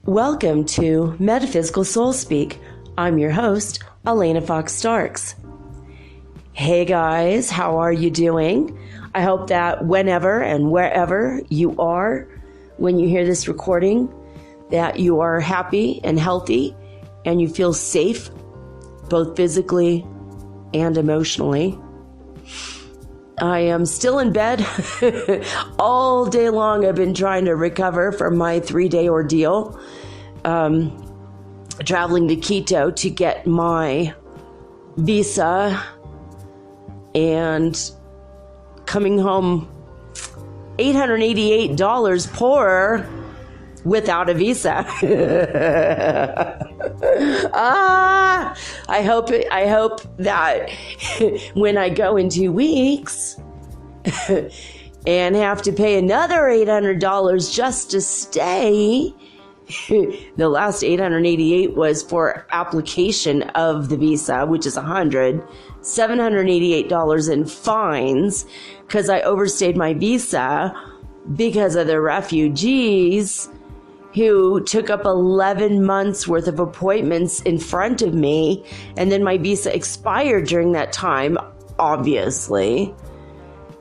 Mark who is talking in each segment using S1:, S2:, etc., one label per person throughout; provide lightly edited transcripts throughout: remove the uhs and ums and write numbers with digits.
S1: Welcome to Metaphysical Soul Speak. I'm your host, Elena Fox Starks. Hey guys, how are you doing? I hope that whenever and wherever you are when you hear this recording, that you are happy and healthy and you feel safe, both physically and emotionally. I am still in bed. All day long I've been trying to recover from my 3-day ordeal, traveling to Quito to get my visa and coming home $888 poorer without a visa. I hope that when I go in 2 weeks and have to pay another $800 just to stay. The last $888 was for application of the visa, which is $788 in fines because I overstayed my visa because of the refugees who took up 11 months worth of appointments in front of me, and then my visa expired during that time, obviously.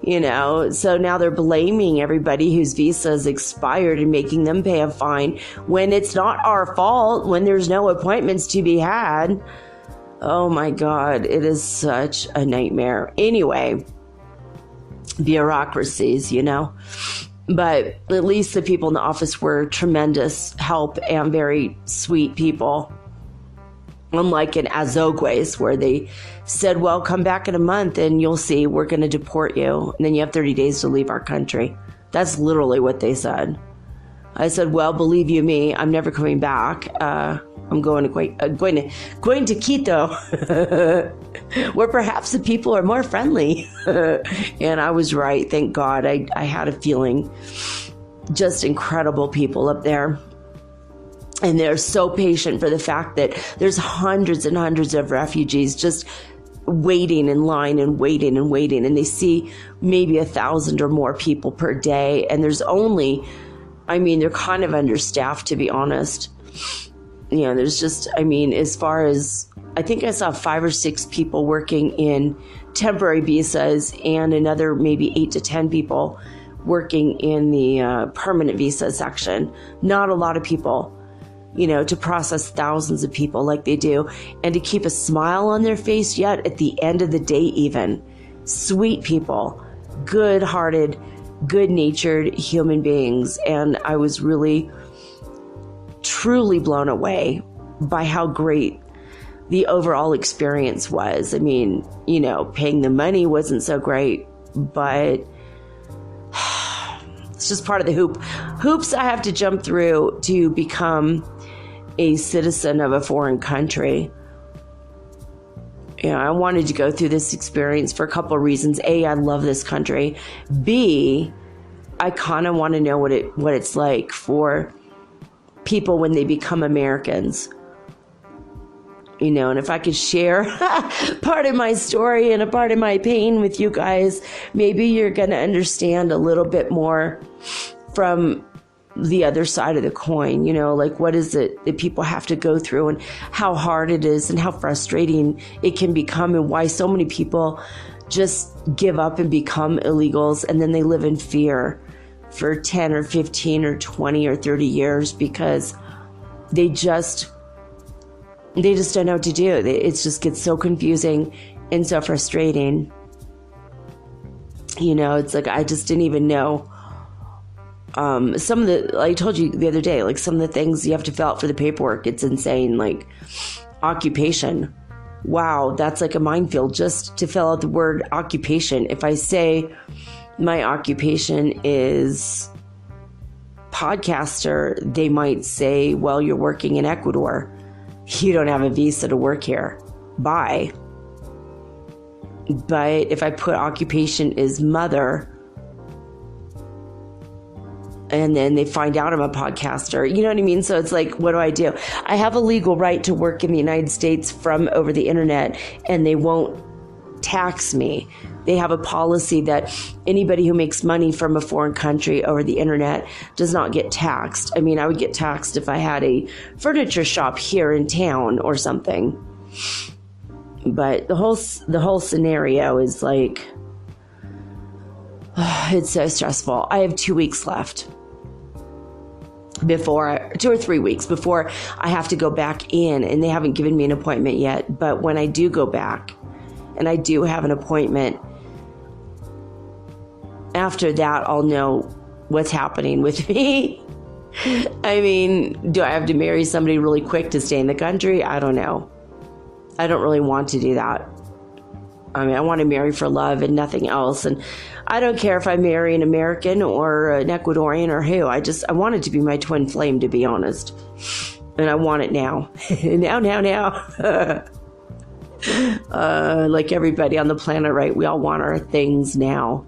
S1: So now they're blaming everybody whose visa is expired and making them pay a fine when it's not our fault, when there's no appointments to be had. Oh my God, it is such a nightmare. Anyway, bureaucracies, But at least the people in the office were tremendous help and very sweet people. Unlike in Azogues, where they said, well, come back in a month and you'll see, we're going to deport you. And then you have 30 days to leave our country. That's literally what they said. I said, well, believe you me, I'm never coming back. I'm going to Quito, where perhaps the people are more friendly. And I was right. Thank God. I had a feeling. Just incredible people up there. And they're so patient for the fact that there's hundreds and hundreds of refugees just waiting in line and waiting and waiting. And they see maybe 1,000 or more people per day. And there's only, they're kind of understaffed, to be honest. There's just, as far as, I think I saw 5 or 6 people working in temporary visas and another maybe 8 to 10 people working in the permanent visa section. Not a lot of people, to process thousands of people like they do and to keep a smile on their face yet at the end of the day even. Sweet people, good-hearted, good-natured human beings. And I was really truly blown away by how great the overall experience was. Paying the money wasn't so great, but it's just part of the hoops I have to jump through to become a citizen of a foreign country. I wanted to go through this experience for a couple of reasons. A, I love this country. B, I kind of want to know what it's like for people when they become Americans. And if I could share part of my story and a part of my pain with you guys, maybe you're going to understand a little bit more from the other side of the coin, what is it that people have to go through and how hard it is and how frustrating it can become and why so many people just give up and become illegals and then they live in fear for 10 or 15 or 20 or 30 years because they just don't know what to do. It just gets so confusing and so frustrating. It's like I just didn't even know some of the, I told you the other day, like some of the things you have to fill out for the paperwork, it's insane. Like occupation. Wow, that's like a minefield just to fill out the word occupation. If I say my occupation is podcaster, they might say, well, you're working in Ecuador. You don't have a visa to work here. Bye. But if I put occupation is mother, and then they find out I'm a podcaster, you know what I mean? So it's like, what do? I have a legal right to work in the United States from over the internet, and they won't tax me. They have a policy that anybody who makes money from a foreign country over the internet does not get taxed. I mean, I would get taxed if I had a furniture shop here in town or something. But the whole scenario is like, it's so stressful. I have 2 weeks left. 2 or 3 weeks before I have to go back in, and they haven't given me an appointment yet. But when I do go back, and I do have an appointment, after that, I'll know what's happening with me. I mean, do I have to marry somebody really quick to stay in the country? I don't know. I don't really want to do that. I mean, I want to marry for love and nothing else. And I don't care if I marry an American or an Ecuadorian or who. I want it to be my twin flame, to be honest. And I want it now. now. Like everybody on the planet, right? We all want our things now.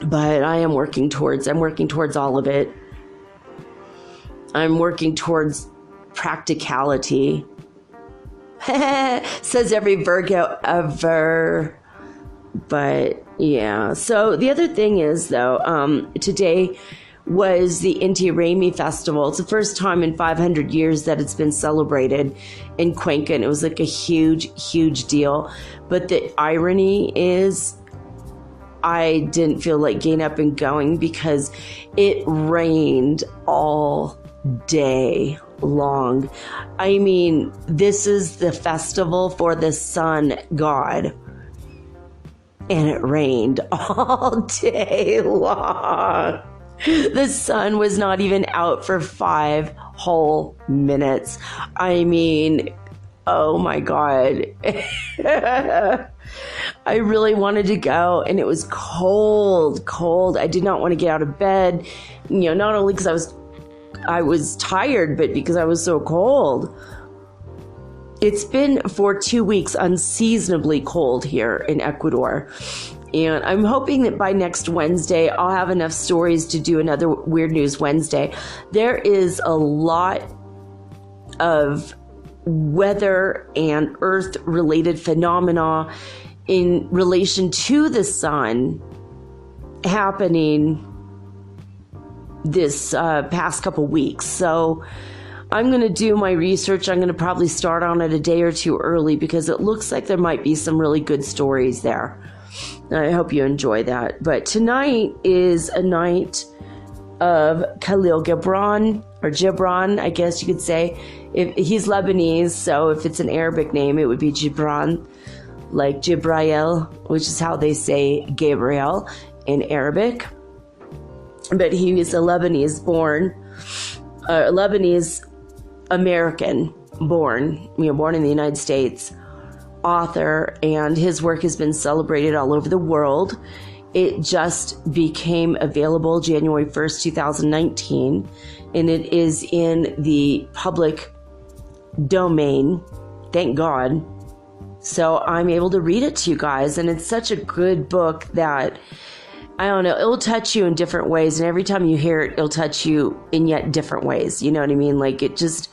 S1: But I'm working towards all of it. I'm working towards practicality. Says every Virgo ever. But yeah. So the other thing is, though, today was the Inti Raymi festival. It's the first time in 500 years that it's been celebrated in Cuenca, and it was like a huge deal. But the irony is, I didn't feel like getting up and going because it rained all day long. I mean, this is the festival for the sun god, and it rained all day long. The sun was not even out for 5 whole minutes. I mean, oh my God. I really wanted to go, and it was cold. I did not want to get out of bed, not only because I was tired, but because I was so cold. It's been for 2 weeks unseasonably cold here in Ecuador. And I'm hoping that by next Wednesday, I'll have enough stories to do another Weird News Wednesday. There is a lot of weather and earth-related phenomena in relation to the sun happening this past couple weeks. So I'm going to do my research. I'm going to probably start on it a day or two early because it looks like there might be some really good stories there. I hope you enjoy that. But tonight is a night of Kahlil Gibran, or Gibran, I guess you could say. He's Lebanese, so if it's an Arabic name, it would be Gibran, like Jibrail, which is how they say Gabriel in Arabic. But he is a Lebanese American born in the United States, author, and his work has been celebrated all over the world. It just became available January 1st, 2019, and it is in the public domain, thank God. So I'm able to read it to you guys, and it's such a good book that, I don't know, it will touch you in different ways, and every time you hear it, it'll touch you in yet different ways. You know what I mean? Like, it's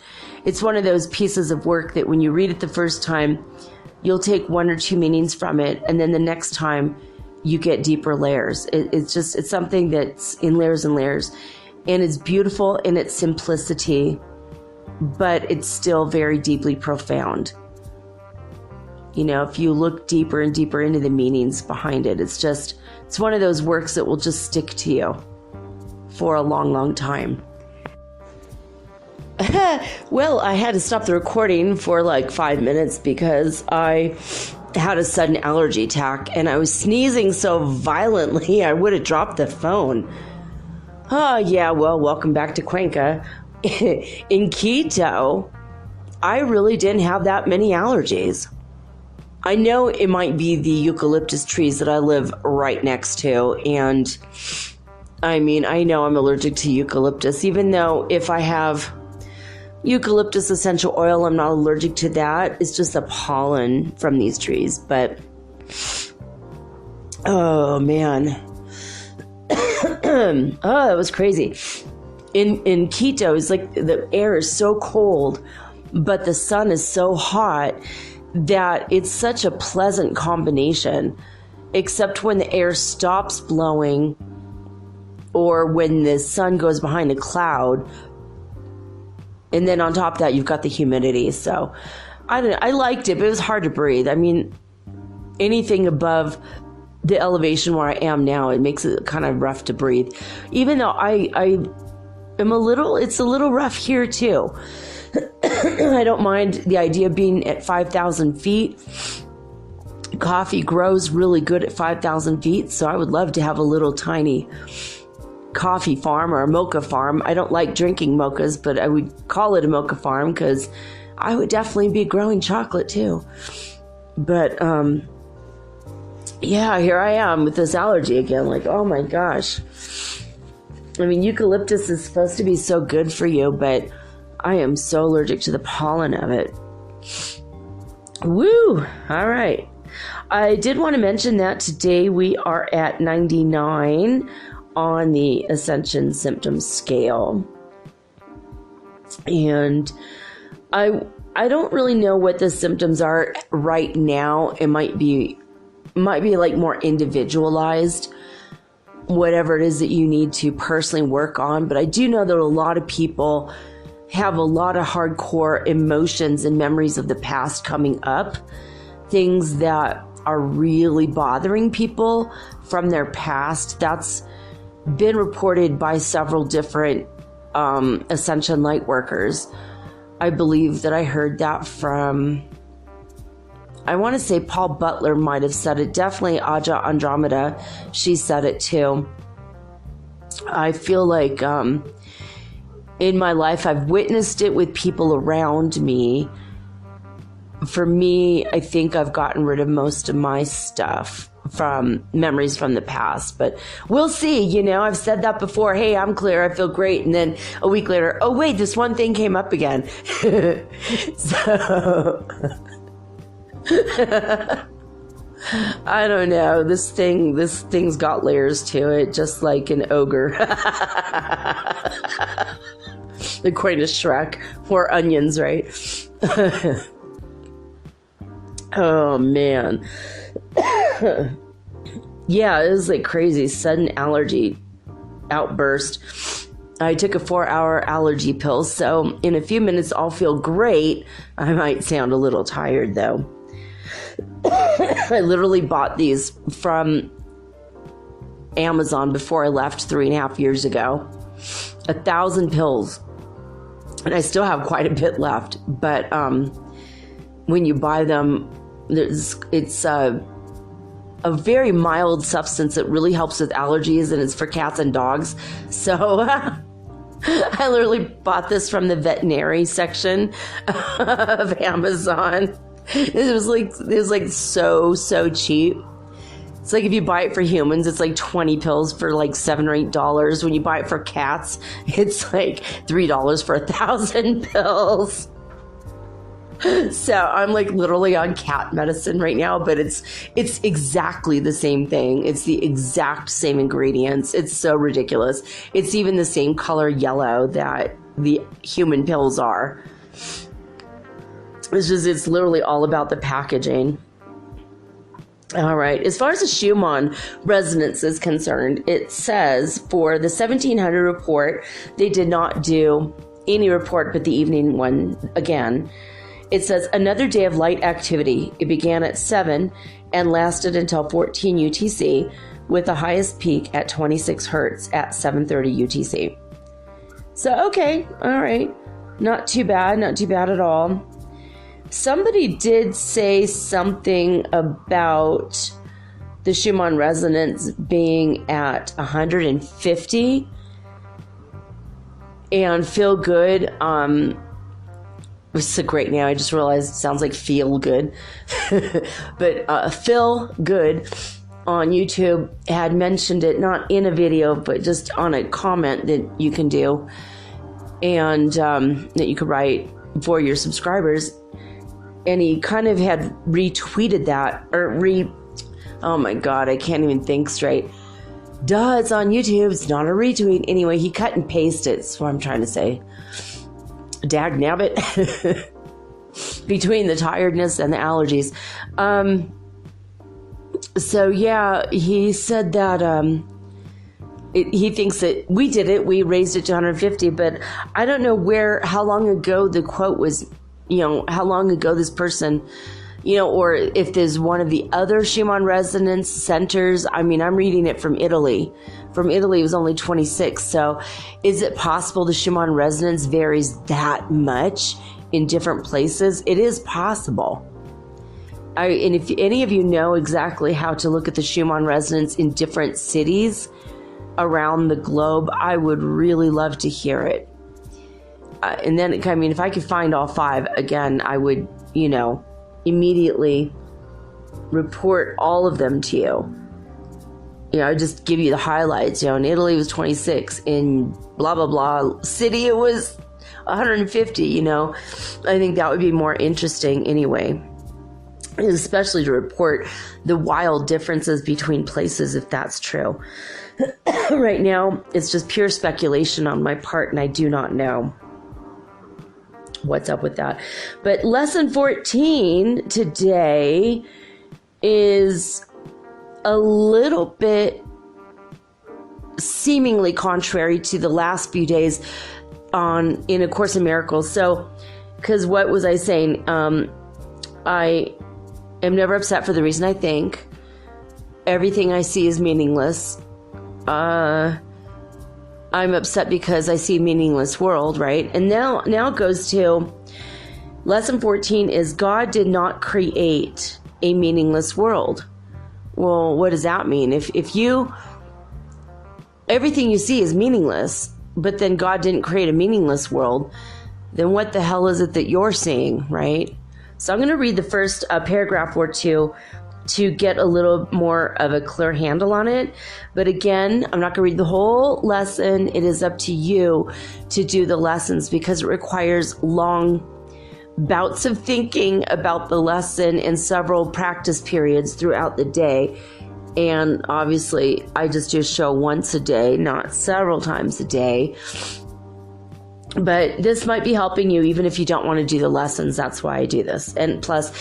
S1: one of those pieces of work that when you read it the first time, you'll take 1 or 2 meanings from it, and then the next time you get deeper layers. It's something that's in layers and layers, and it's beautiful in its simplicity, but it's still very deeply profound. If you look deeper and deeper into the meanings behind it, it's one of those works that will just stick to you for a long, long time. Well, I had to stop the recording for like 5 minutes because I had a sudden allergy attack, and I was sneezing so violently I would have dropped the phone. Oh, yeah, well, welcome back to Cuenca. In Quito, I really didn't have that many allergies. I know it might be the eucalyptus trees that I live right next to, and I mean, I know I'm allergic to eucalyptus, even though if I have eucalyptus essential oil, I'm not allergic to that. It's just the pollen from these trees. But, oh, man. Oh, that was crazy. In Quito, it's like the air is so cold, but the sun is so hot that it's such a pleasant combination, except when the air stops blowing or when the sun goes behind a cloud. And then on top of that, you've got the humidity. So I don't know. I liked it, but it was hard to breathe. I mean, anything above the elevation where I am now, it makes it kind of rough to breathe. Even though I am it's a little rough here too. I don't mind the idea of being at 5,000 feet. Coffee grows really good at 5,000 feet. So I would love to have a little tiny coffee farm or a mocha farm. I don't like drinking mochas, but I would call it a mocha farm because I would definitely be growing chocolate too. But, yeah, here I am with this allergy again. Like, oh my gosh. I mean, eucalyptus is supposed to be so good for you, but I am so allergic to the pollen of it. Woo! All right. I did want to mention that today we are at 99 on the Ascension Symptoms Scale. And I don't really know what the symptoms are right now. It might be like more individualized, whatever it is that you need to personally work on. But I do know that a lot of people have a lot of hardcore emotions and memories of the past coming up, things that are really bothering people from their past. That's been reported by several different Ascension light workers. I believe that I heard that from, I want to say Paul Butler might have said it. Definitely Aja Andromeda, she said it too. I feel like in my life, I've witnessed it with people around me. For me, I think I've gotten rid of most of my stuff from memories from the past, but we'll see. You know, I've said that before. Hey, I'm clear. I feel great. And then a week later, oh wait, this one thing came up again. So I don't know. This thing's got layers to it, just like an ogre. According to Shrek, or onions, right? Oh man. Yeah, it was like crazy sudden allergy outburst. I took a 4-hour allergy pill, so in a few minutes I'll feel great. I might sound a little tired though. I literally bought these from Amazon before I left 3.5 years ago. 1,000 pills. And I still have quite a bit left. But when you buy them, it's a very mild substance that really helps with allergies, and it's for cats and dogs. So I literally bought this from the veterinary section of Amazon. It was like so cheap. It's like if you buy it for humans, it's like 20 pills for like $7 or $8. When you buy it for cats, it's like $3 for 1,000 pills. So I'm like literally on cat medicine right now, but it's exactly the same thing. It's the exact same ingredients. It's so ridiculous. It's even the same color yellow that the human pills are. It's literally all about the packaging. All right. As far as the Schumann resonance is concerned, it says for the 1700 report, they did not do any report but the evening one again. It says another day of light activity. It began at 7 and lasted until 14 UTC with the highest peak at 26 hertz at 7:30 UTC. So, okay. All right. Not too bad at all. Somebody did say something about the Schumann resonance being at 150 and feel good. It's so great now. I just realized it sounds like feel good. But Phil Good on YouTube had mentioned it, not in a video, but just on a comment that you can do and that you could write for your subscribers. And he kind of had retweeted that, or oh my God, I can't even think straight. Duh, it's on YouTube. It's not a retweet. Anyway, he cut and pasted. That's what I'm trying to say. Dag nabbit. Between the tiredness and the allergies. So yeah, he said that he thinks that we did it. We raised it to 150, but I don't know how long ago the quote was, how long ago this person, or if there's one of the other Schumann resonance centers. I mean, I'm reading it from Italy. From Italy, it was only 26. So is it possible the Schumann resonance varies that much in different places? It is possible. And if any of you know exactly how to look at the Schumann resonance in different cities around the globe, I would really love to hear it. And then, if I could find all 5, again, I would, immediately report all of them to you. I'd just give you the highlights. In Italy it was 26. In blah, blah, blah city it was 150, I think that would be more interesting anyway. Especially to report the wild differences between places, if that's true. Right now, it's just pure speculation on my part, and I do not know what's up with that. But lesson 14 today is a little bit seemingly contrary to the last few days in A Course in Miracles. So, because what was I saying? I am never upset for the reason I think. Everything I see is meaningless. I'm upset because I see a meaningless world, right? And now it goes to lesson 14 is God did not create a meaningless world. Well, what does that mean? If everything you see is meaningless, but then God didn't create a meaningless world, then what the hell is it that you're seeing, right? So I'm going to read the first paragraph or two to get a little more of a clear handle on it. But again, I'm not going to read the whole lesson. It is up to you to do the lessons because it requires long bouts of thinking about the lesson and several practice periods throughout the day. And obviously, I just do a show once a day, not several times a day. But this might be helping you even if you don't want to do the lessons. That's why I do this. And plus,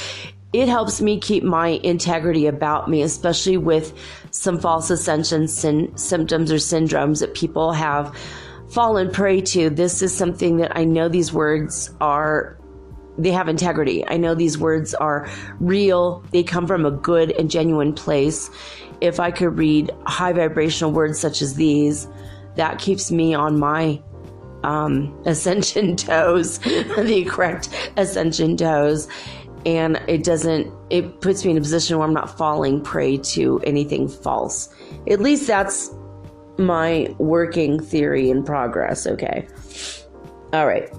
S1: it helps me keep my integrity about me, especially with some false ascension symptoms or syndromes that people have fallen prey to. This is something that I know these words they have integrity. I know these words are real. They come from a good and genuine place. If I could read high vibrational words such as these, that keeps me on my ascension toes, the correct ascension toes. And it puts me in a position where I'm not falling prey to anything false. At least that's my working theory in progress. Okay. All right.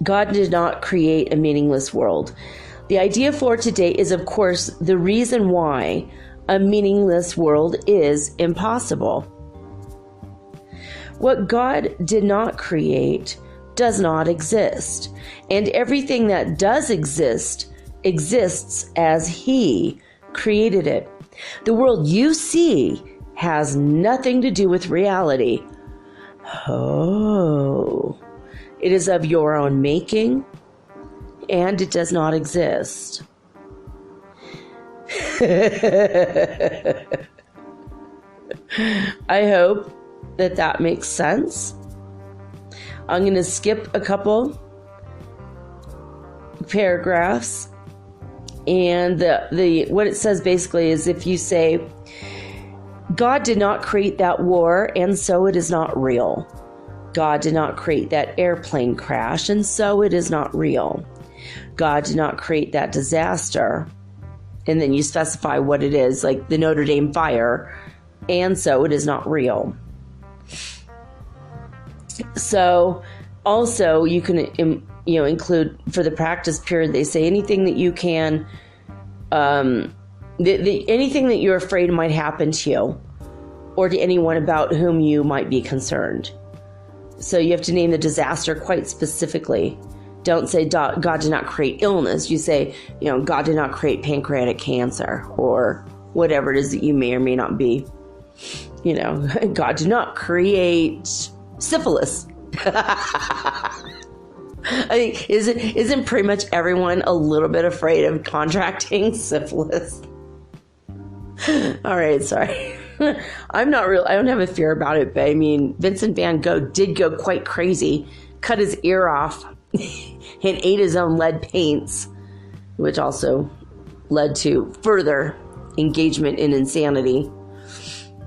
S1: God did not create a meaningless world. The idea for today is, of course, the reason why a meaningless world is impossible. What God did not create does not exist, and everything that does exist exists as He created it. The world you see has nothing to do with reality. Oh. It is of your own making, and it does not exist. I hope that makes sense. I'm going to skip a couple paragraphs, and the what it says basically is if you say, God did not create that war, and so it is not real. God did not create that airplane crash, and so it is not real. God did not create that disaster. And then you specify what it is, like the Notre Dame fire, and so it is not real. So also you can include for the practice period, they say anything that you can, anything that you're afraid might happen to you or to anyone about whom you might be concerned. So you have to name the disaster quite specifically. Don't say God did not create illness. You say, God did not create pancreatic cancer or whatever it is that you may or may not be. God did not create syphilis. I think isn't pretty much everyone a little bit afraid of contracting syphilis? All right, sorry. I don't have a fear about it, but I mean, Vincent van Gogh did go quite crazy, cut his ear off, and ate his own lead paints, which also led to further engagement in insanity.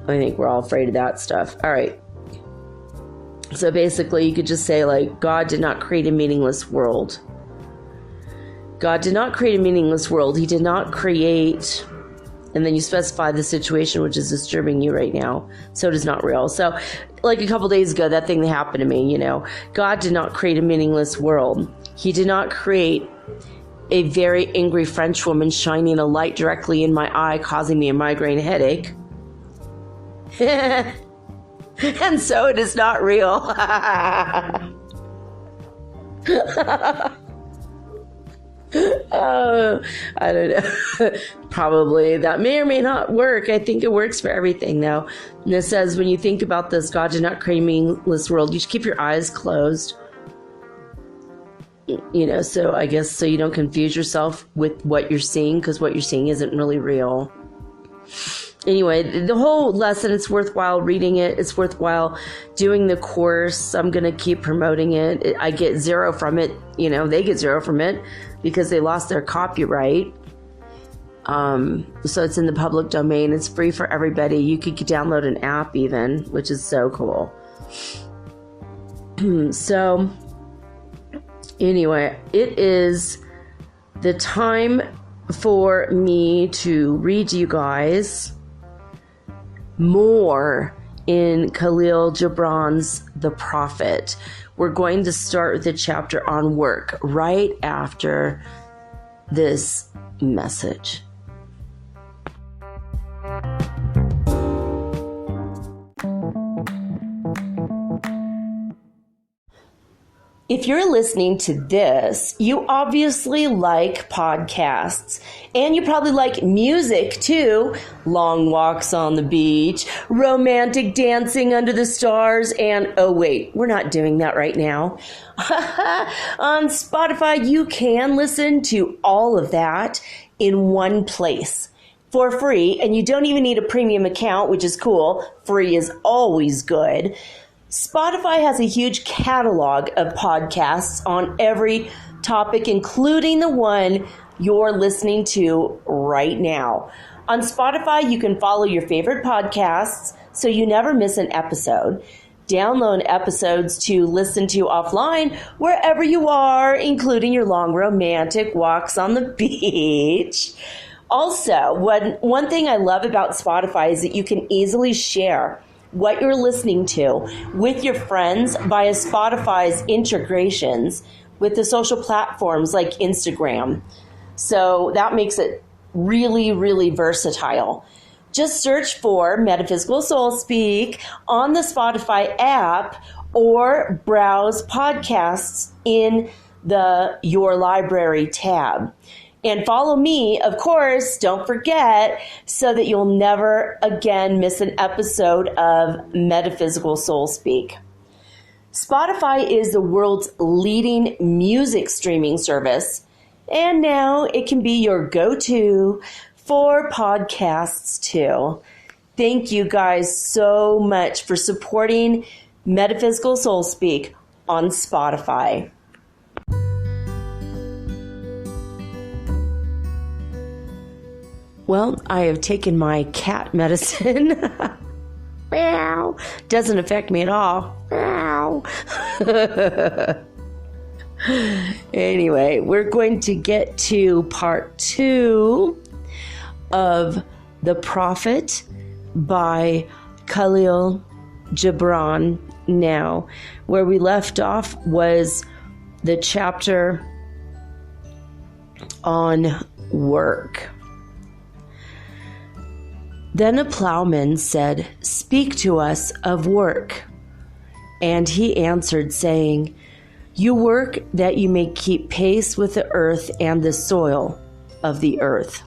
S1: I think we're all afraid of that stuff. All right. So basically, you could just say, like, God did not create a meaningless world. God did not create a meaningless world. He did not create, and then you specify the situation which is disturbing you right now. So it is not real. So, like a couple days ago, that thing that happened to me, God did not create a meaningless world. He did not create a very angry French woman shining a light directly in my eye, causing me a migraine headache. And so it is not real. I don't know. Probably that may or may not work. I think it works for everything, though. And it says, when you think about this, God did not create a meaningless world. You should keep your eyes closed. So I guess so you don't confuse yourself with what you're seeing, because what you're seeing isn't really real. Anyway, the whole lesson, it's worthwhile reading it. It's worthwhile doing the course. I'm going to keep promoting it. I get zero from it. They get zero from it because they lost their copyright. So it's in the public domain. It's free for everybody. You could download an app even, which is so cool. So anyway, it is the time for me to read you guys more in Kahlil Gibran's The Prophet. We're going to start with the chapter on work right after this message. If you're listening to this, you obviously like podcasts, and you probably like music too. Long walks on the beach, romantic dancing under the stars, and oh wait, we're not doing that right now. On Spotify, you can listen to all of that in one place for free, and you don't even need a premium account, which is cool. Free is always good. Spotify has a huge catalog of podcasts on every topic, including the one you're listening to right now. On Spotify, you can follow your favorite podcasts so you never miss an episode. Download episodes to listen to offline wherever you are, including your long romantic walks on the beach. Also, one thing I love about Spotify is that you can easily share what you're listening to with your friends via Spotify's integrations with the social platforms like Instagram. So that makes it really, really versatile. Just search for Metaphysical Soul Speak on the Spotify app or browse podcasts in the Your Library tab. And follow me, of course, don't forget, so that you'll never again miss an episode of Metaphysical Soul Speak. Spotify is the world's leading music streaming service, and now it can be your go-to for podcasts too. Thank you guys so much for supporting Metaphysical Soul Speak on Spotify. Well, I have taken my cat medicine. Meow. Doesn't affect me at all. Meow. Anyway, we're going to get to part 2 of The Prophet by Kahlil Gibran now. Where we left off was the chapter on work. Then a plowman said, "Speak to us of work." And he answered, saying, "You work that you may keep pace with the earth and the soil of the earth.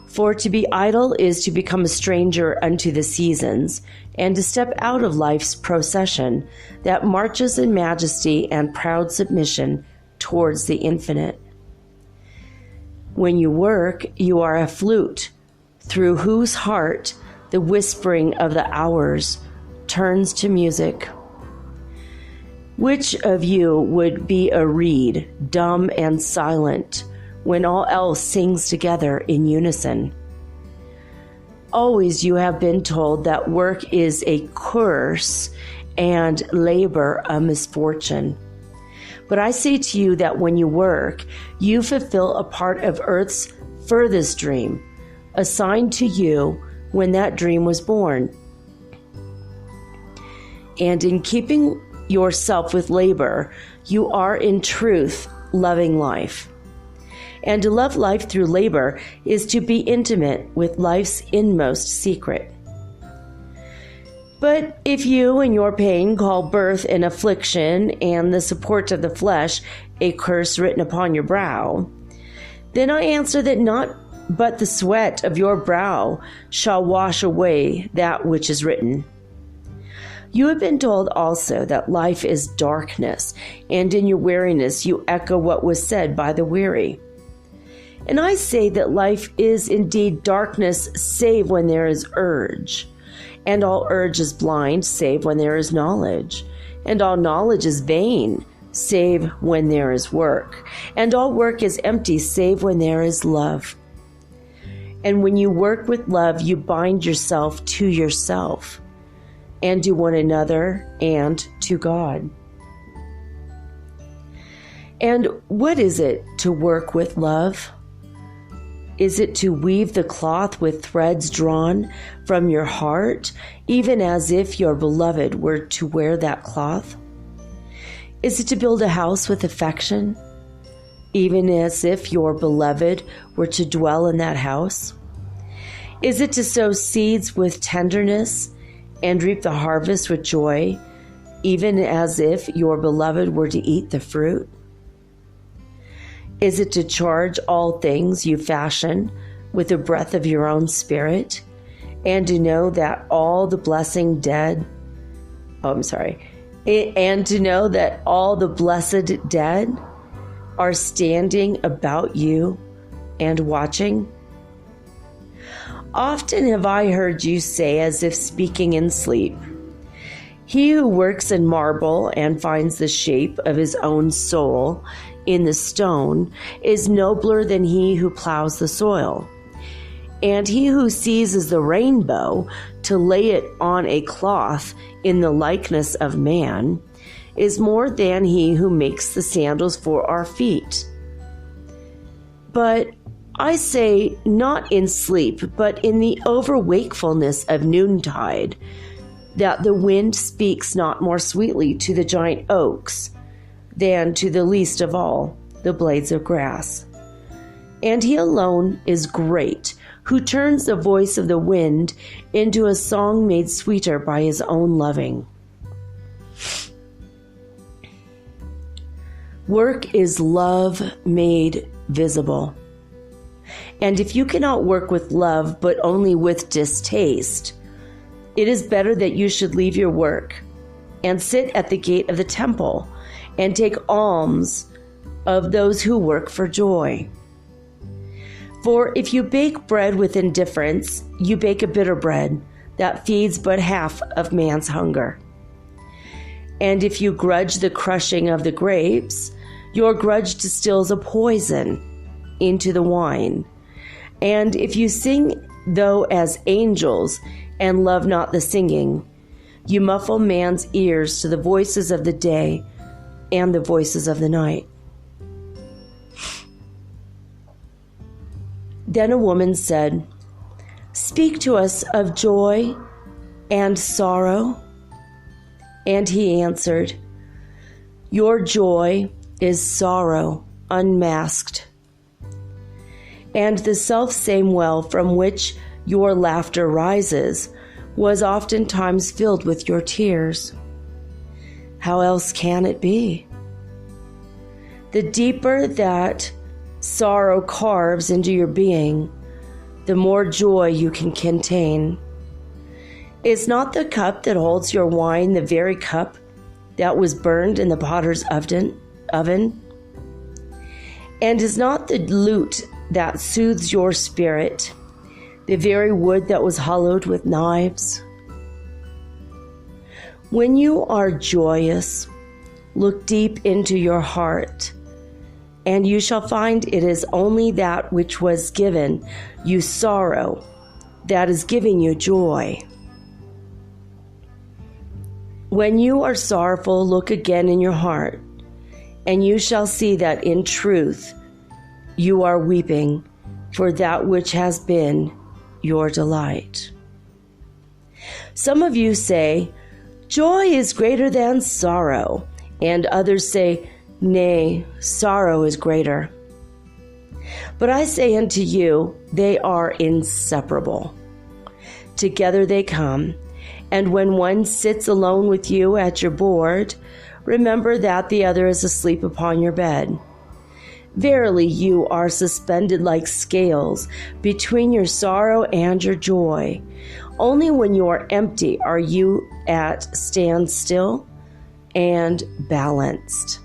S1: For to be idle is to become a stranger unto the seasons, and to step out of life's procession that marches in majesty and proud submission towards the infinite. When you work, you are a flute, through whose heart the whispering of the hours turns to music. Which of you would be a reed, dumb and silent, when all else sings together in unison? Always you have been told that work is a curse and labor a misfortune. But I say to you that when you work, you fulfill a part of earth's furthest dream, assigned to you when that dream was born. And in keeping yourself with labor, you are in truth loving life. And to love life through labor is to be intimate with life's inmost secret. But if you in your pain call birth an affliction and the support of the flesh a curse written upon your brow, then I answer that not but the sweat of your brow shall wash away that which is written. You have been told also that life is darkness, and in your weariness you echo what was said by the weary. And I say that life is indeed darkness, save when there is urge. And all urge is blind, save when there is knowledge. And all knowledge is vain, save when there is work. And all work is empty, save when there is love. And when you work with love, you bind yourself to yourself, and to one another, and to God. And what is it to work with love? Is it to weave the cloth with threads drawn from your heart, even as if your beloved were to wear that cloth? Is it to build a house with affection, even as if your beloved were to dwell in that house? Is it to sow seeds with tenderness and reap the harvest with joy, even as if your beloved were to eat the fruit? Is it to charge all things you fashion with the breath of your own spirit, and to know that all the blessed dead are standing about you and watching? Often have I heard you say, as if speaking in sleep, "He who works in marble and finds the shape of his own soul in the stone is nobler than he who plows the soil. And he who seizes the rainbow to lay it on a cloth in the likeness of man is more than he who makes the sandals for our feet. But I say, not in sleep, but in the overwakefulness of noontide, that the wind speaks not more sweetly to the giant oaks than to the least of all, the blades of grass. And he alone is great, who turns the voice of the wind into a song made sweeter by his own loving." Work is love made visible. And if you cannot work with love, but only with distaste, it is better that you should leave your work and sit at the gate of the temple and take alms of those who work for joy. For if you bake bread with indifference, you bake a bitter bread that feeds but half of man's hunger. And if you grudge the crushing of the grapes, your grudge distills a poison into the wine. And if you sing though as angels and love not the singing, you muffle man's ears to the voices of the day and the voices of the night. Then a woman said, "Speak to us of joy and sorrow." And he answered, "Your joy is sorrow unmasked, and the selfsame well from which your laughter rises was oftentimes filled with your tears. How else can it be? The deeper that sorrow carves into your being, the more joy you can contain. Is not the cup that holds your wine the very cup that was burned in the potter's oven? And is not the lute that soothes your spirit the very wood that was hollowed with knives? When you are joyous, look deep into your heart, and you shall find it is only that which was given you sorrow that is giving you joy. When you are sorrowful, look again in your heart, and you shall see that in truth you are weeping for that which has been your delight. Some of you say, "Joy is greater than sorrow," and others say, "Nay, sorrow is greater." But I say unto you, they are inseparable. Together they come, and when one sits alone with you at your board, remember that the other is asleep upon your bed. Verily, you are suspended like scales between your sorrow and your joy. Only when you are empty are you at standstill and balanced.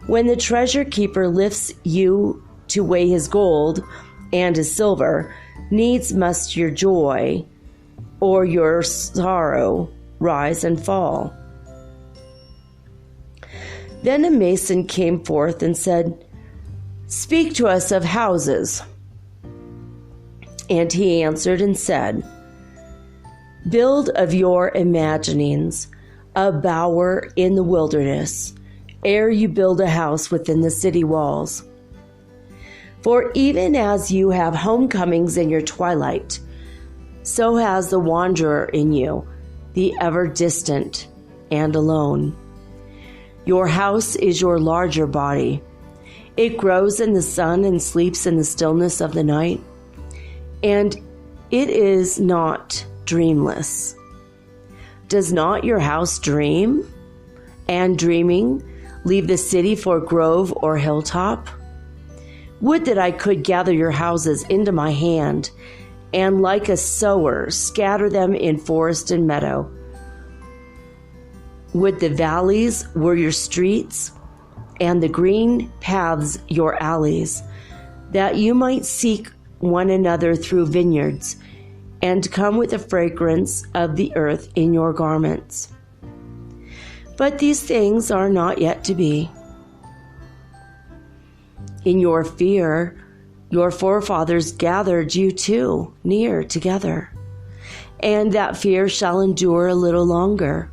S1: When the treasure keeper lifts you to weigh his gold and his silver, needs must your joy or your sorrow rise and fall. Then a mason came forth and said, "Speak to us of houses." And he answered and said, "Build of your imaginings a bower in the wilderness, ere you build a house within the city walls. For even as you have homecomings in your twilight, so has the wanderer in you, the ever distant and alone. Your house is your larger body. It grows in the sun and sleeps in the stillness of the night, and it is not dreamless. Does not your house dream? And dreaming, leave the city for grove or hilltop? Would that I could gather your houses into my hand, and like a sower scatter them in forest and meadow. Would the valleys were your streets, and the green paths your alleys, that you might seek one another through vineyards, and come with the fragrance of the earth in your garments. But these things are not yet to be. In your fear, your forefathers gathered you too near together, and that fear shall endure a little longer.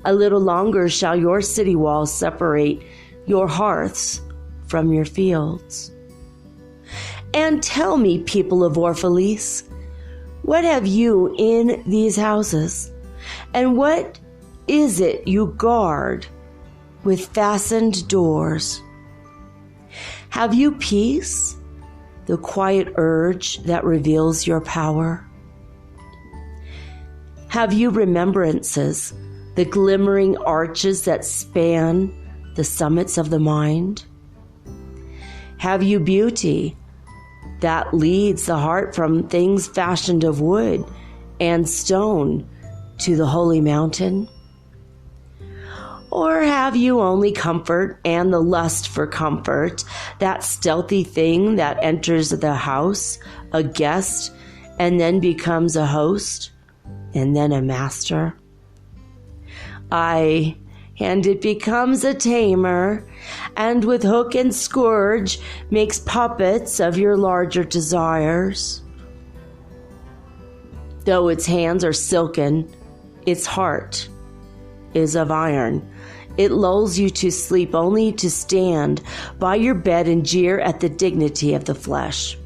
S1: A little longer shall your city walls separate your hearths from your fields. And tell me, people of Orphalese, what have you in these houses? And what is it you guard with fastened doors? Have you peace, the quiet urge that reveals your power? Have you remembrances, the glimmering arches that span the summits of the mind? Have you beauty that leads the heart from things fashioned of wood and stone to the holy mountain? Or have you only comfort and the lust for comfort, that stealthy thing that enters the house, a guest, and then becomes a host, and then a master? Aye, and it becomes a tamer, and with hook and scourge makes puppets of your larger desires. Though its hands are silken, its heart is of iron, It lulls you to sleep only to stand by your bed and jeer at the dignity of the flesh.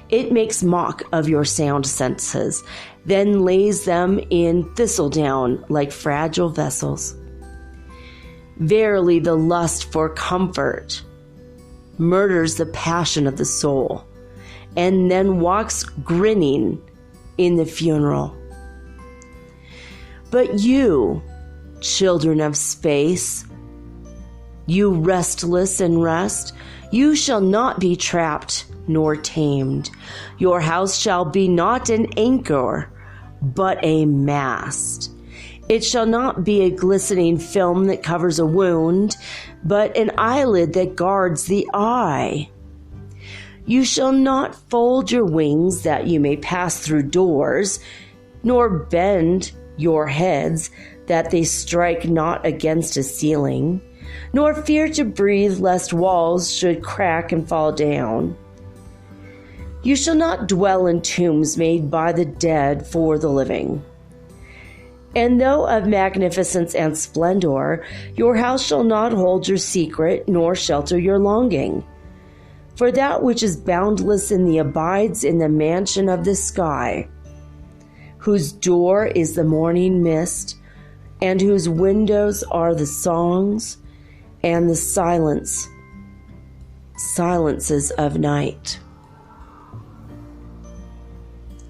S1: It makes mock of your sound senses, then lays them in thistledown like fragile vessels. Verily, the lust for comfort murders the passion of the soul, and then walks grinning in the funeral. But you, children of space, you restless in rest, you shall not be trapped nor tamed. Your house shall be not an anchor, but a mast. It shall not be a glistening film that covers a wound, but an eyelid that guards the eye. You shall not fold your wings that you may pass through doors, nor bend your heads that they strike not against a ceiling, nor fear to breathe lest walls should crack and fall down. You shall not dwell in tombs made by the dead for the living. And though of magnificence and splendor, your house shall not hold your secret, nor shelter your longing. For that which is boundless in the abides in the mansion of the sky, whose door is the morning mist, and whose windows are the songs and the silences of night.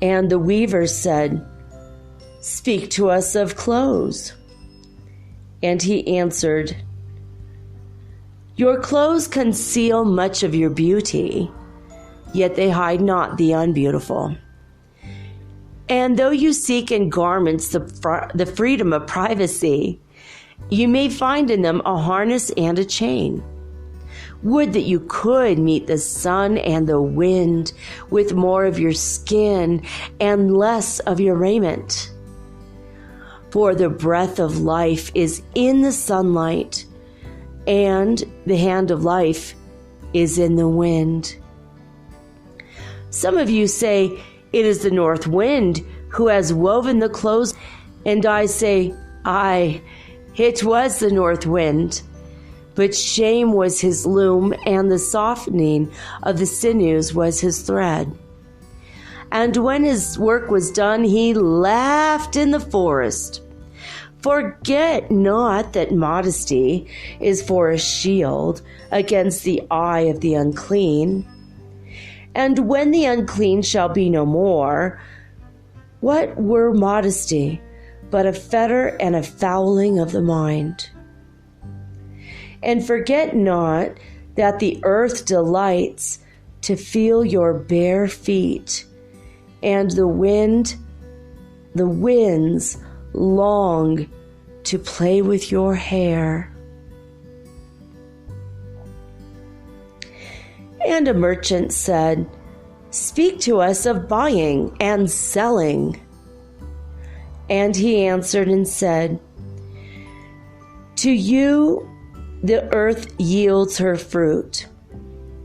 S1: And the weaver said, Speak to us of clothes. And he answered, Your clothes conceal much of your beauty, yet they hide not the unbeautiful. And though you seek in garments the freedom of privacy, you may find in them a harness and a chain. Would that you could meet the sun and the wind with more of your skin and less of your raiment. For the breath of life is in the sunlight, and the hand of life is in the wind. Some of you say, It is the north wind who has woven the clothes, and I say, Aye, it was the north wind. But shame was his loom, and the softening of the sinews was his thread. And when his work was done, he laughed in the forest. Forget not that modesty is for a shield against the eye of the unclean. And when the unclean shall be no more, what were modesty but a fetter and a fouling of the mind? And forget not that the earth delights to feel your bare feet, and the winds long to play with your hair. And a merchant said, Speak to us of buying and selling. And he answered and said, To you the earth yields her fruit,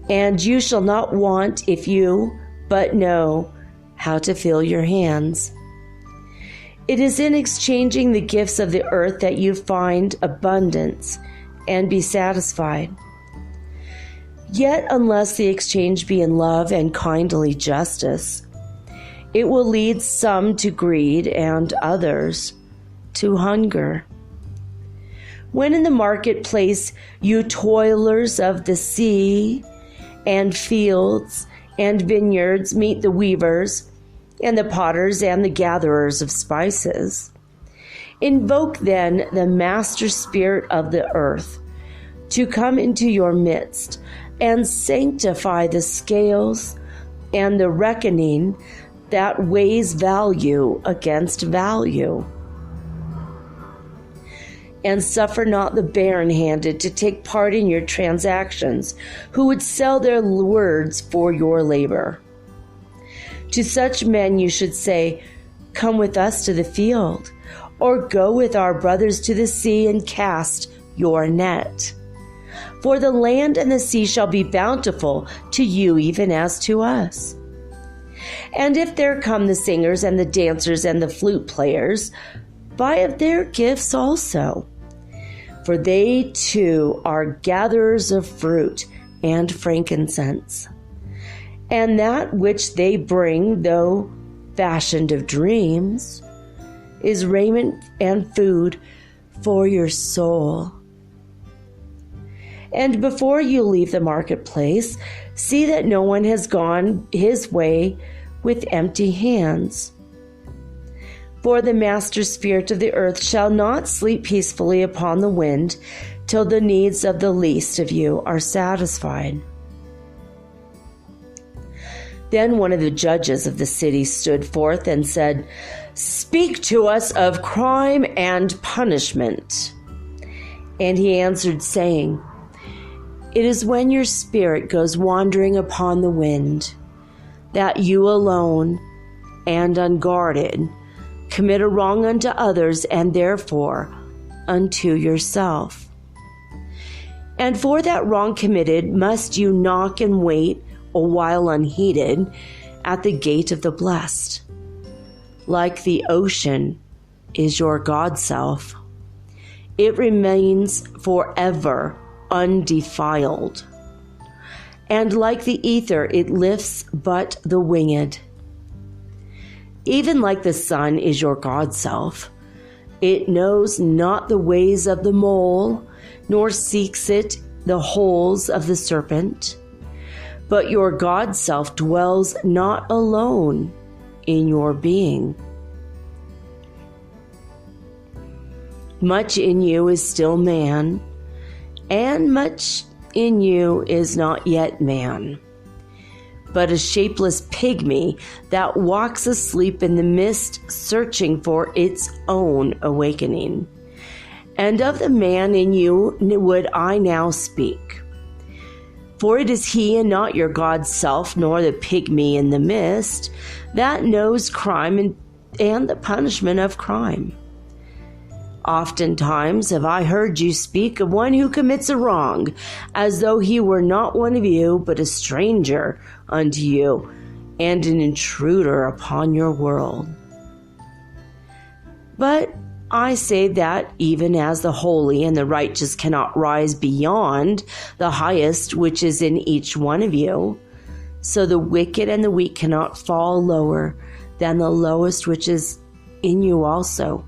S1: and you shall not want if you but know how to fill your hands. It is in exchanging the gifts of the earth that you find abundance and be satisfied. Yet unless the exchange be in love and kindly justice, it will lead some to greed and others to hunger. When in the marketplace you toilers of the sea and fields and vineyards meet the weavers and the potters and the gatherers of spices, invoke then the master spirit of the earth to come into your midst and sanctify the scales and the reckoning that weighs value against value. And suffer not the barren-handed to take part in your transactions, who would sell their words for your labor. To such men you should say, Come with us to the field, or go with our brothers to the sea and cast your net. For the land and the sea shall be bountiful to you even as to us. And if there come the singers and the dancers and the flute players, buy of their gifts also. for they too are gatherers of fruit and frankincense. And that which they bring, though fashioned of dreams, is raiment and food for your soul. And before you leave the marketplace, see that no one has gone his way with empty hands. For the master spirit of the earth shall not sleep peacefully upon the wind till the needs of the least of you are satisfied. Then one of the judges of the city stood forth and said, "Speak to us of crime and punishment." And he answered, saying, "It is when your spirit goes wandering upon the wind, that you alone and unguarded commit a wrong unto others, and therefore unto yourself. And for that wrong committed must you knock and wait a while unheeded at the gate of the blessed. Like the ocean is your God self. It remains forever undefiled. And like the ether, it lifts but the winged. Even like the sun is your God self. It knows not the ways of the mole, nor seeks it the holes of the serpent. But your God self dwells not alone in your being. Much in you is still man, and much in you is not yet man, but a shapeless pygmy that walks asleep in the mist, searching for its own awakening. And of the man in you would I now speak. For it is he and not your God self, nor the pygmy in the mist, that knows crime and the punishment of crime. Oftentimes have I heard you speak of one who commits a wrong, as though he were not one of you, but a stranger unto you, and an intruder upon your world. But I say that even as the holy and the righteous cannot rise beyond the highest which is in each one of you, so the wicked and the weak cannot fall lower than the lowest which is in you also.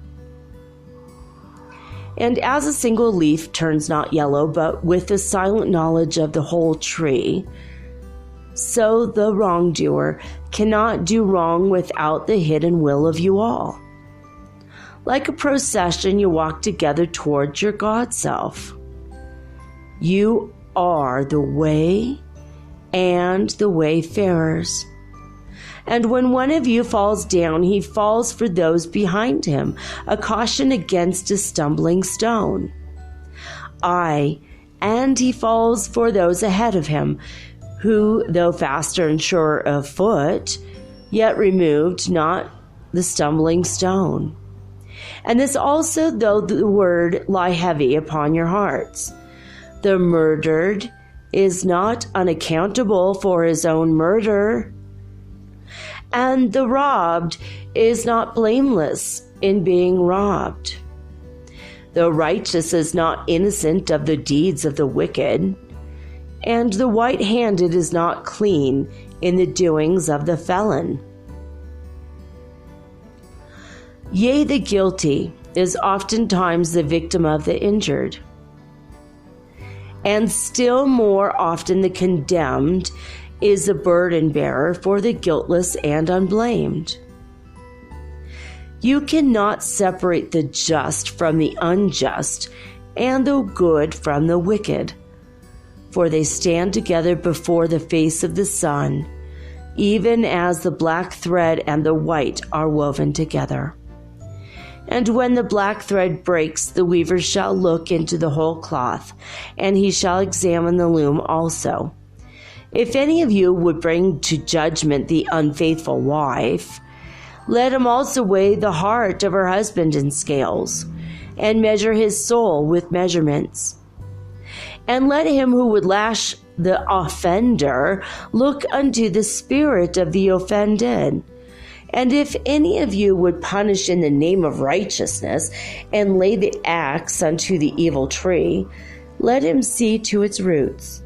S1: And as a single leaf turns not yellow, but with the silent knowledge of the whole tree, so the wrongdoer cannot do wrong without the hidden will of you all. Like a procession, you walk together towards your God self. You are the way and the wayfarers. And when one of you falls down, he falls for those behind him, a caution against a stumbling stone. And he falls for those ahead of him, who, though faster and surer of foot, yet removed not the stumbling stone. And this also, though the word lie heavy upon your hearts. The murdered is not unaccountable for his own murder, and the robbed is not blameless in being robbed. The righteous is not innocent of the deeds of the wicked, and the white-handed is not clean in the doings of the felon. Yea, the guilty is oftentimes the victim of the injured, and still more often the condemned is a burden bearer for the guiltless and unblamed. You cannot separate the just from the unjust, and the good from the wicked, for they stand together before the face of the sun, even as the black thread and the white are woven together. And when the black thread breaks, the weaver shall look into the whole cloth, and he shall examine the loom also. If any of you would bring to judgment the unfaithful wife, let him also weigh the heart of her husband in scales, and measure his soul with measurements. And let him who would lash the offender look unto the spirit of the offended, And if any of you would punish in the name of righteousness and lay the axe unto the evil tree, let him see to its roots.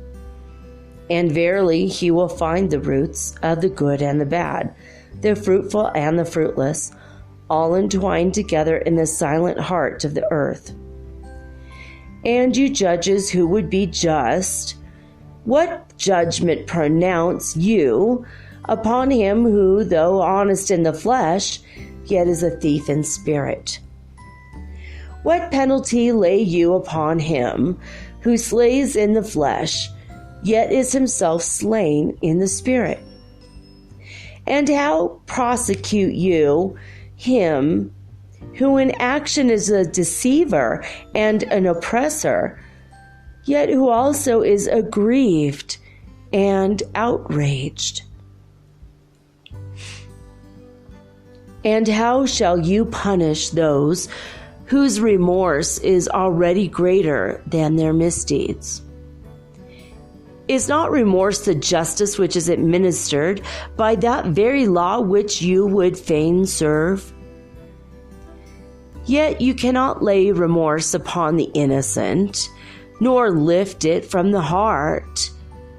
S1: And verily he will find the roots of the good and the bad, the fruitful and the fruitless, all entwined together in the silent heart of the earth. And you judges who would be just, what judgment pronounce you upon him who, though honest in the flesh, yet is a thief in spirit? What penalty lay you upon him who slays in the flesh, yet is himself slain in the spirit? And how prosecute you him who in action is a deceiver and an oppressor, yet who also is aggrieved and outraged? And how shall you punish those whose remorse is already greater than their misdeeds? Is not remorse the justice which is administered by that very law which you would fain serve? Yet you cannot lay remorse upon the innocent, nor lift it from the heart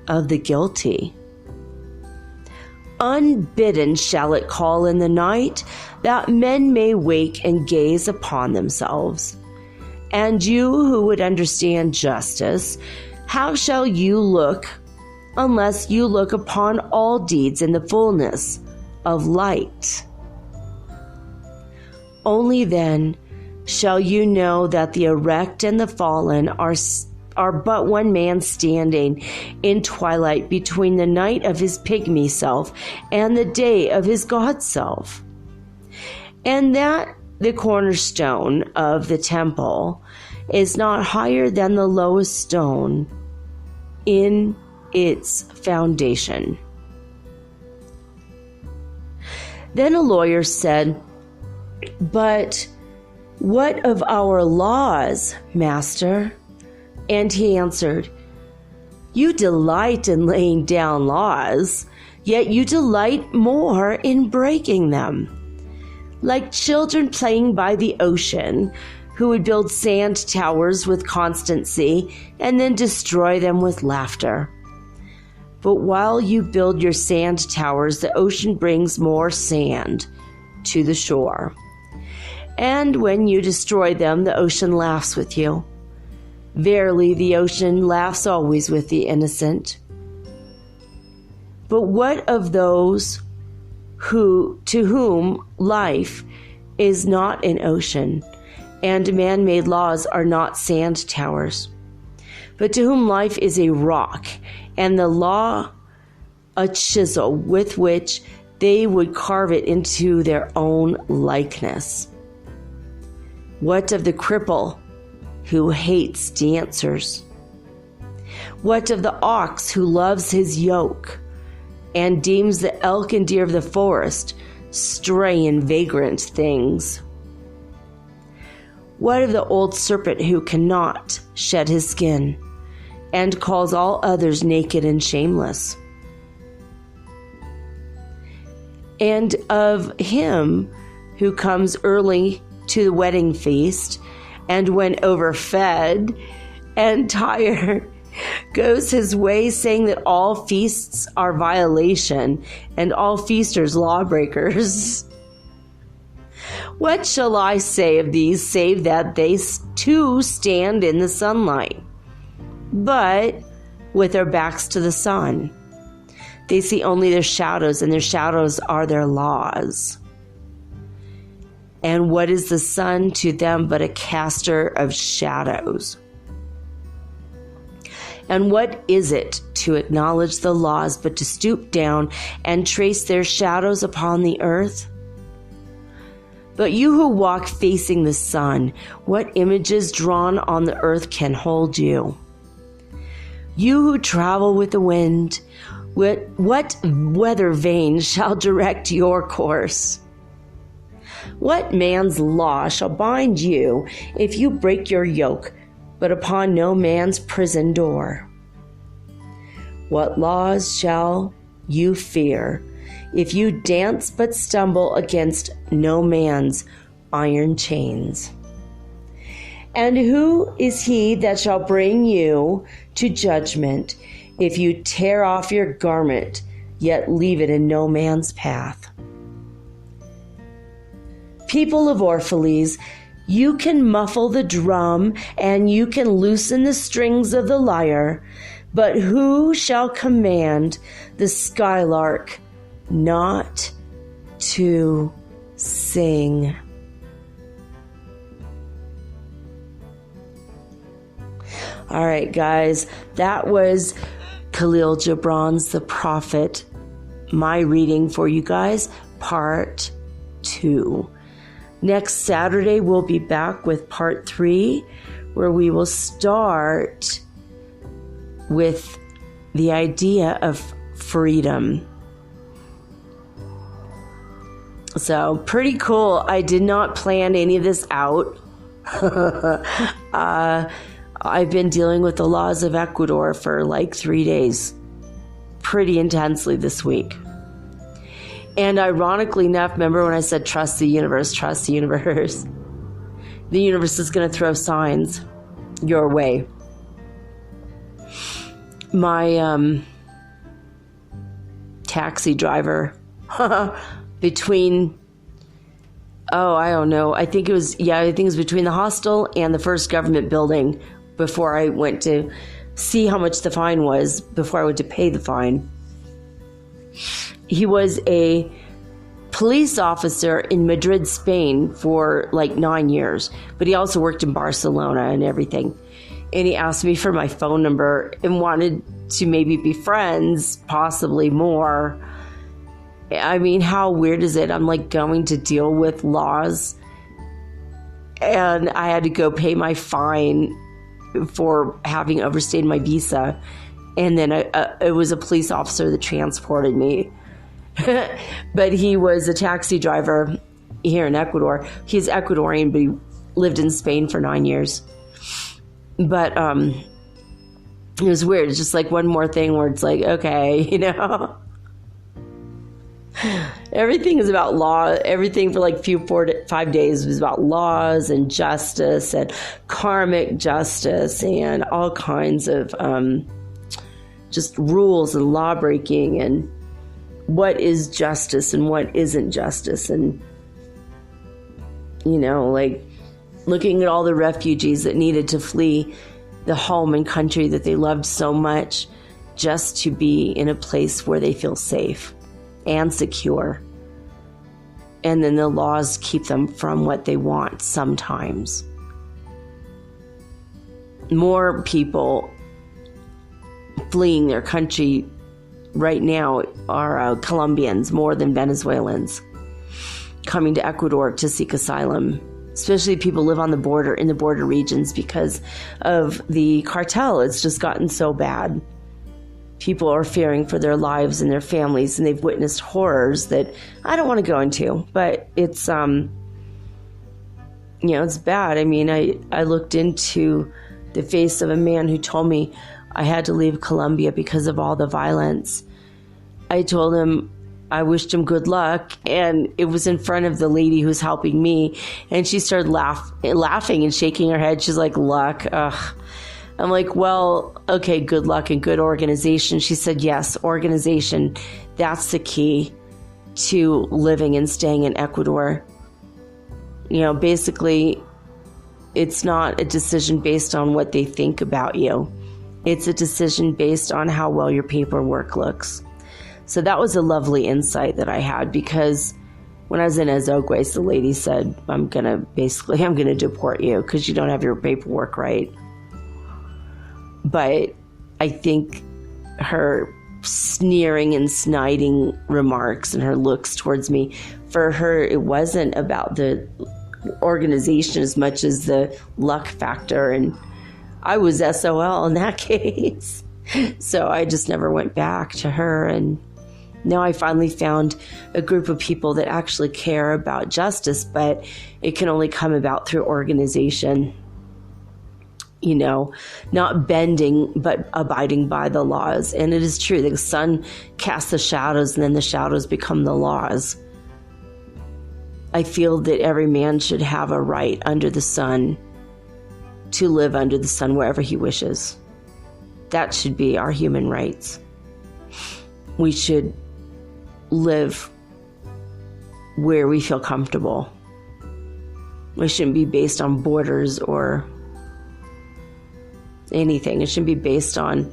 S1: of the guilty. Unbidden shall it call in the night, that men may wake and gaze upon themselves. And you who would understand justice, how shall you look unless you look upon all deeds in the fullness of light? Only then shall you know that the erect and the fallen are but one man standing in twilight between the night of his pygmy self and the day of his God self. And that the cornerstone of the temple is not higher than the lowest stone in its foundation. Then a lawyer said, "But what of our laws, Master?" And he answered, "You delight in laying down laws, yet you delight more in breaking them. Like children playing by the ocean, who would build sand towers with constancy and then destroy them with laughter. But while you build your sand towers, the ocean brings more sand to the shore. And when you destroy them, the ocean laughs with you. Verily, the ocean laughs always with the innocent. But what of those to whom life is not an ocean, and man-made laws are not sand towers, but to whom life is a rock, and the law a chisel with which they would carve it into their own likeness? What of the cripple who hates dancers? What of the ox who loves his yoke, and deems the elk and deer of the forest stray and vagrant things? What of the old serpent who cannot shed his skin, and calls all others naked and shameless? And of him who comes early to the wedding feast, and when overfed and tired, goes his way, saying that all feasts are violation, and all feasters lawbreakers? What shall I say of these, save that they too stand in the sunlight, but with their backs to the sun? They see only their shadows, and their shadows are their laws. And what is the sun to them but a caster of shadows? And what is it to acknowledge the laws but to stoop down and trace their shadows upon the earth? But you who walk facing the sun, what images drawn on the earth can hold you? You who travel with the wind, what weather vane shall direct your course? What man's law shall bind you if you break your yoke, but upon no man's prison door? What laws shall you fear if you dance but stumble against no man's iron chains. And who is he that shall bring you to judgment if you tear off your garment, yet leave it in no man's path? People of Orphalese, you can muffle the drum and you can loosen the strings of the lyre, but who shall command the skylark not to sing? All right, guys, that was Kahlil Gibran's The Prophet. My reading for you guys, part 2. Next Saturday, we'll be back with part 3, where we will start with the idea of freedom. So, pretty cool. I did not plan any of this out. I've been dealing with the laws of Ecuador for like 3 days, pretty intensely this week. And ironically enough, remember when I said trust the universe, trust the universe? The universe is going to throw signs your way. My taxi driver between, I don't know, I think it was between the hostel and the first government building before I went to see how much the fine was, before I went to pay the fine. He was a police officer in Madrid, Spain for like 9 years, but he also worked in Barcelona and everything. And he asked me for my phone number and wanted to maybe be friends, possibly more. I mean, how weird is it? I'm like going to deal with laws and I had to go pay my fine for having overstayed my visa. And then it was a police officer that transported me. But he was a taxi driver here in Ecuador. He's Ecuadorian, but he lived in Spain for 9 years. But it was weird. It's just like one more thing where it's like, okay, you know. Everything is about law. Everything for like 4 to 5 days was about laws and justice and karmic justice and all kinds of just rules and law breaking and what is justice and what isn't justice. And, you know, like looking at all the refugees that needed to flee the home and country that they loved so much just to be in a place where they feel safe and secure. And then the laws keep them from what they want sometimes. More people fleeing their country right now are Colombians more than Venezuelans coming to Ecuador to seek asylum. Especially people live on the border, in the border regions, because of the cartel. It's just gotten so bad. People are fearing for their lives and their families, and they've witnessed horrors that I don't want to go into, but it's, it's bad. I mean, I looked into the face of a man who told me I had to leave Colombia because of all the violence. I told him I wished him good luck, and it was in front of the lady who was helping me, and she started laughing and shaking her head. She's like, luck, ugh. I'm like, well, okay, good luck and good organization. She said, yes, organization. That's the key to living and staying in Ecuador. You know, basically, it's not a decision based on what they think about you. It's a decision based on how well your paperwork looks. So that was a lovely insight that I had, because when I was in Azogues, the lady said, I'm going to deport you because you don't have your paperwork right. But I think her sneering and sniding remarks and her looks towards me, for her, it wasn't about the organization as much as the luck factor. And I was SOL in that case. So I just never went back to her. And now I finally found a group of people that actually care about justice, but it can only come about through organization. not bending, but abiding by the laws. And it is true, the sun casts the shadows, and then the shadows become the laws. I feel that every man should have a right under the sun to live under the sun wherever he wishes. That should be our human rights. We should live where we feel comfortable. It shouldn't be based on borders or anything. It shouldn't be based on,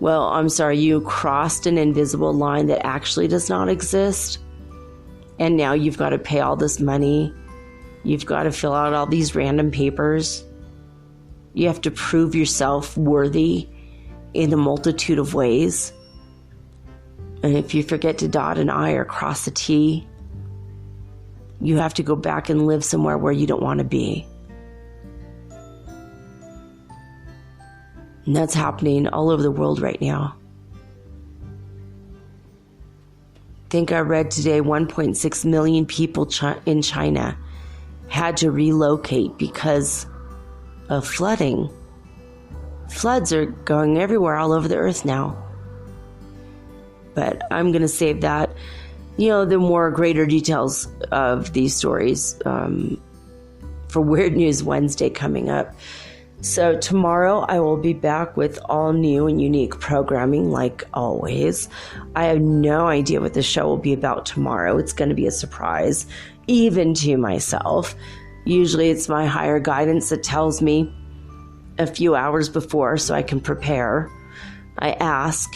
S1: well, I'm sorry, you crossed an invisible line that actually does not exist, and now you've got to pay all this money. You've got to fill out all these random papers. You have to prove yourself worthy in a multitude of ways. And if you forget to dot an I or cross a T, you have to go back and live somewhere where you don't want to be. And that's happening all over the world right now. I think I read today 1.6 million people in China had to relocate because of flooding. Floods are going everywhere all over the earth now. But I'm going to save that, the more greater details of these stories for Weird News Wednesday coming up. So tomorrow I will be back with all new and unique programming like always. I have no idea what the show will be about tomorrow. It's going to be a surprise, even to myself. Usually it's my higher guidance that tells me a few hours before so I can prepare. I ask.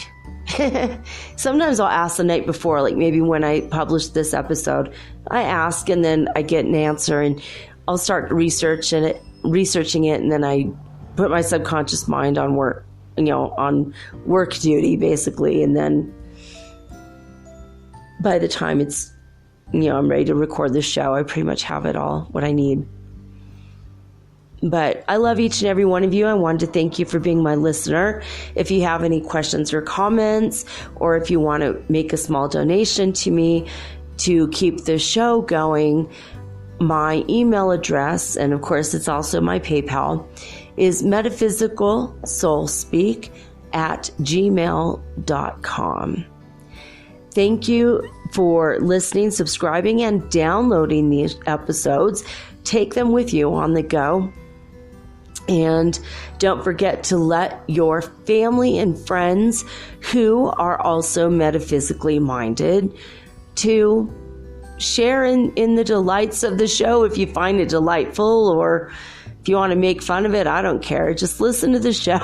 S1: Sometimes I'll ask the night before, like maybe when I publish this episode. I ask and then I get an answer, and I'll start researching it, and then I put my subconscious mind on work, on work duty basically, and then by the time it's, I'm ready to record the show, I pretty much have it all, what I need. But I love each and every one of you. I wanted to thank you for being my listener. If you have any questions or comments, or if you want to make a small donation to me to keep the show going, my email address, and of course it's also my PayPal, is metaphysicalsoulspeak@gmail.com. Thank you for listening, subscribing, and downloading these episodes. Take them with you on the go. And don't forget to let your family and friends who are also metaphysically minded to share in the delights of the show if you find it delightful, or if you want to make fun of it, I don't care. Just listen to the show.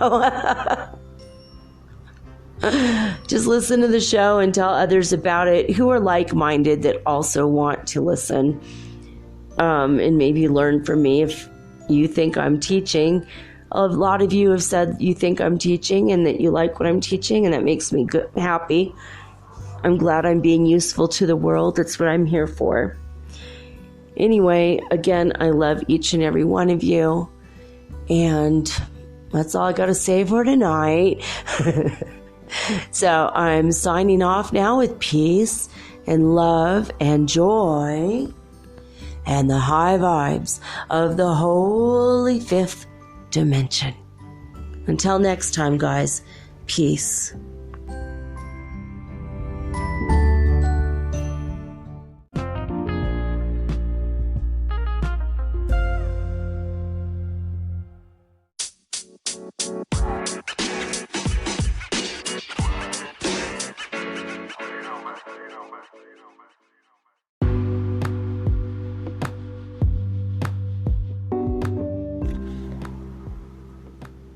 S1: Just listen to the show and tell others about it who are like-minded that also want to listen, and maybe learn from me if you think I'm teaching. A lot of you have said you think I'm teaching and that you like what I'm teaching, and that makes me happy. I'm glad I'm being useful to the world. That's what I'm here for. Anyway, again, I love each and every one of you, and that's all I got to say for tonight. So I'm signing off now with peace and love and joy and the high vibes of the holy fifth dimension. Until next time, guys, peace.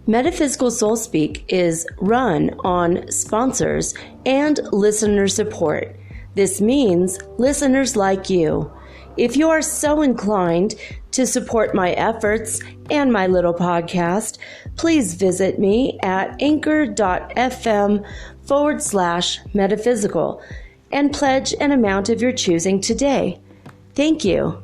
S1: Metaphysical Soul Speak is run on sponsors and listener support. This means listeners like you. If you are so inclined to support my efforts and my little podcast, please visit me at anchor.fm/metaphysical and pledge an amount of your choosing today. Thank you.